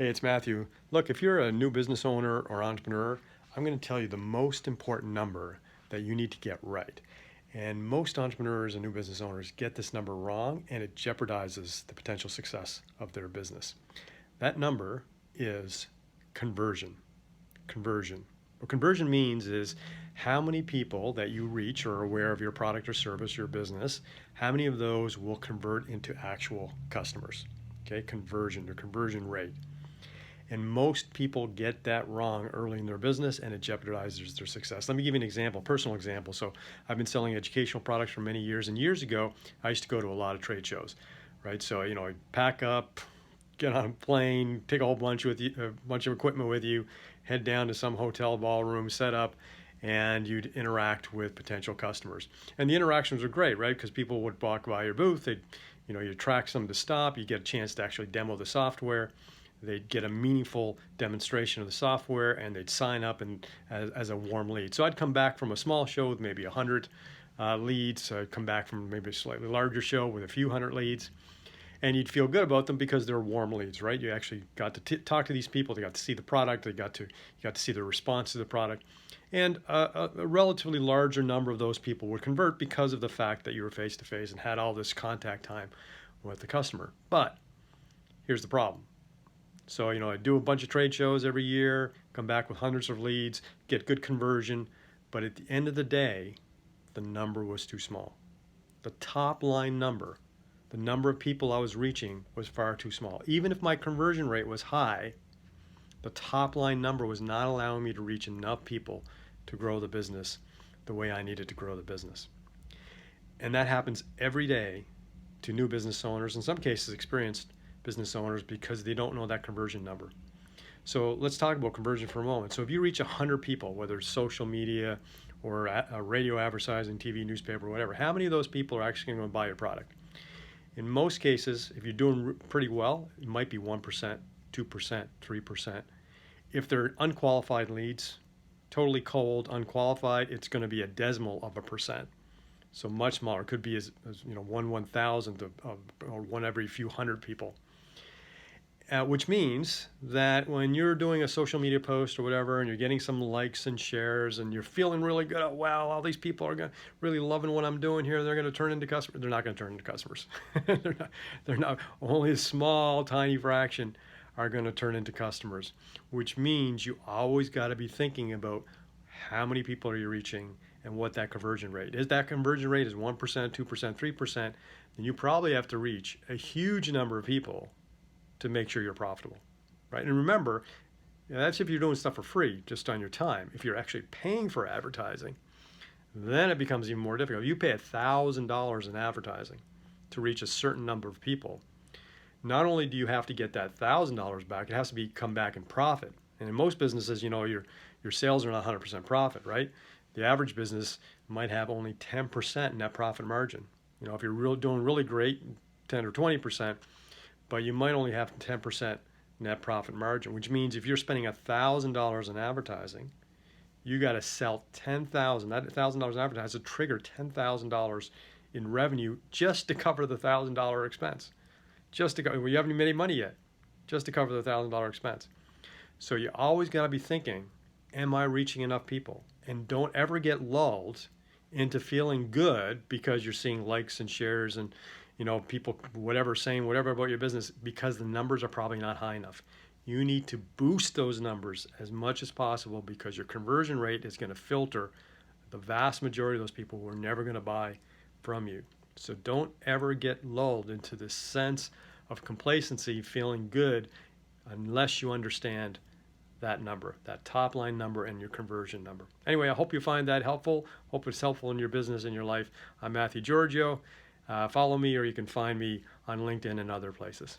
Hey, it's Matthew. Look, if you're a new business owner or entrepreneur, I'm going to tell you the most important number that you need to get right. And most entrepreneurs and new business owners get this number wrong, and it jeopardizes the potential success of their business. That number is conversion. Conversion. What conversion means is how many people that you reach or are aware of your product or service, your business, how many of those will convert into actual customers. Okay, conversion or conversion rate. And most people get that wrong early in their business, and it jeopardizes their success. Let me give you an example, personal example. So I've been selling educational products for many years, and years ago, I used to go to a lot of trade shows, right? So, I'd pack up, get on a plane, take a whole bunch with you, a bunch of equipment with you, head down to some hotel ballroom, set up, and you'd interact with potential customers. And the interactions were great, right? Because people would walk by your booth, you'd attract them to stop, you get a chance to actually demo the software. They'd get a meaningful demonstration of the software, and they'd sign up as a warm lead. So I'd come back from a small show with maybe 100 leads. I'd come back from maybe a slightly larger show with a few hundred leads. And you'd feel good about them because they're warm leads, right? You actually got to talk to these people. They got to see the product. You got to see the response to the product. And a relatively larger number of those people would convert because of the fact that you were face-to-face and had all this contact time with the customer. But here's the problem. So, I do a bunch of trade shows every year, come back with hundreds of leads, get good conversion, but at the end of the day, the number was too small. The top line number, the number of people I was reaching was far too small. Even if my conversion rate was high, the top line number was not allowing me to reach enough people to grow the business the way I needed to grow the business. And that happens every day to new business owners, in some cases experienced business owners, because they don't know that conversion number. So let's talk about conversion for a moment. So if you reach 100 people, whether it's social media or radio advertising, TV, newspaper, whatever, how many of those people are actually going to buy your product? In most cases, if you're doing pretty well, it might be 1%, 2%, 3%. If they're unqualified leads, totally cold, unqualified, it's going to be a decimal of a percent. So much smaller. It could be as 1/1000 or one every few hundred people. Which means that when you're doing a social media post or whatever, and you're getting some likes and shares, and you're feeling really good, wow, all these people are really loving what I'm doing here, they're going to turn into customers. They're not going to turn into customers. They're not. Only a small, tiny fraction are going to turn into customers, which means you always got to be thinking about how many people are you reaching and what that conversion rate is. That conversion rate is 1%, 2%, 3%, then you probably have to reach a huge number of people to make sure you're profitable, right? And remember, that's if you're doing stuff for free, just on your time. If you're actually paying for advertising, then it becomes even more difficult. You pay $1,000 in advertising to reach a certain number of people. Not only do you have to get that $1,000 back, it has to come back in profit. And in most businesses, your sales are not 100% profit, right? The average business might have only 10% net profit margin. If you're doing really great, 10 or 20%, but you might only have 10% net profit margin, which means if you're spending $1,000 in advertising, you got to sell $10,000. That $1,000 in advertising to trigger $10,000 in revenue just to cover the $1,000 expense. You haven't even made any money yet, just to cover the $1,000 expense. So you always got to be thinking, am I reaching enough people? And don't ever get lulled into feeling good because you're seeing likes and shares and people saying whatever about your business, because the numbers are probably not high enough. You need to boost those numbers as much as possible, because your conversion rate is going to filter the vast majority of those people who are never going to buy from you. So don't ever get lulled into this sense of complacency, feeling good, unless you understand that number, that top line number, and your conversion number. Anyway, I hope you find that helpful. Hope it's helpful in your business and your life. I'm Matthew Giorgio. Follow me, or you can find me on LinkedIn and other places.